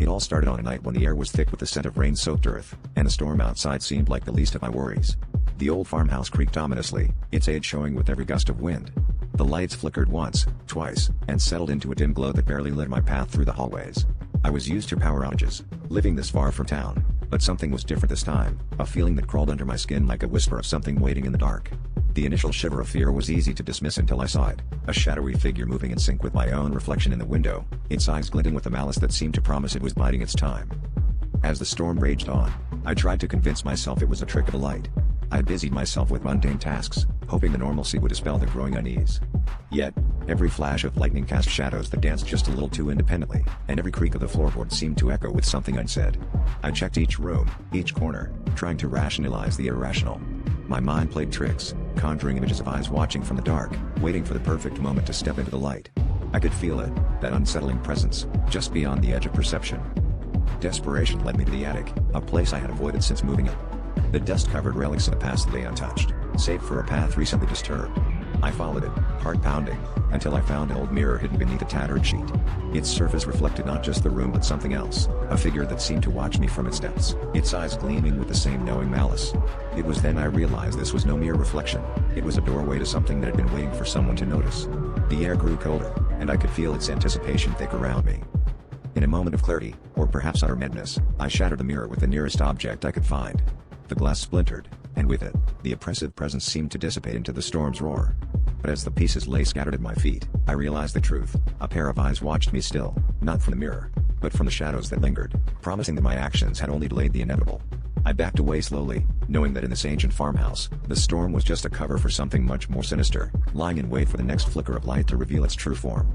It all started on a night when the air was thick with the scent of rain-soaked earth, and the storm outside seemed like the least of my worries. The old farmhouse creaked ominously, its age showing with every gust of wind. The lights flickered once, twice, and settled into a dim glow that barely lit my path through the hallways. I was used to power outages, living this far from town, but something was different this time, a feeling that crawled under my skin like a whisper of something waiting in the dark. The initial shiver of fear was easy to dismiss until I saw it, a shadowy figure moving in sync with my own reflection in the window, its eyes glinting with a malice that seemed to promise it was biding its time. As the storm raged on, I tried to convince myself it was a trick of the light. I busied myself with mundane tasks, hoping the normalcy would dispel the growing unease. Yet, every flash of lightning cast shadows that danced just a little too independently, and every creak of the floorboard seemed to echo with something unsaid. I checked each room, each corner, trying to rationalize the irrational. My mind played tricks, conjuring images of eyes watching from the dark, waiting for the perfect moment to step into the light. I could feel it, that unsettling presence, just beyond the edge of perception. Desperation led me to the attic, a place I had avoided since moving in. The dust-covered relics of the past lay untouched, save for a path recently disturbed. I followed it, heart pounding, until I found an old mirror hidden beneath a tattered sheet. Its surface reflected not just the room but something else, a figure that seemed to watch me from its depths, its eyes gleaming with the same knowing malice. It was then I realized this was no mere reflection, it was a doorway to something that had been waiting for someone to notice. The air grew colder, and I could feel its anticipation thick around me. In a moment of clarity, or perhaps utter madness, I shattered the mirror with the nearest object I could find. The glass splintered, and with it, the oppressive presence seemed to dissipate into the storm's roar. But as the pieces lay scattered at my feet, I realized the truth. A pair of eyes watched me still, not from the mirror, but from the shadows that lingered, promising that my actions had only delayed the inevitable. I backed away slowly, knowing that in this ancient farmhouse, the storm was just a cover for something much more sinister, lying in wait for the next flicker of light to reveal its true form.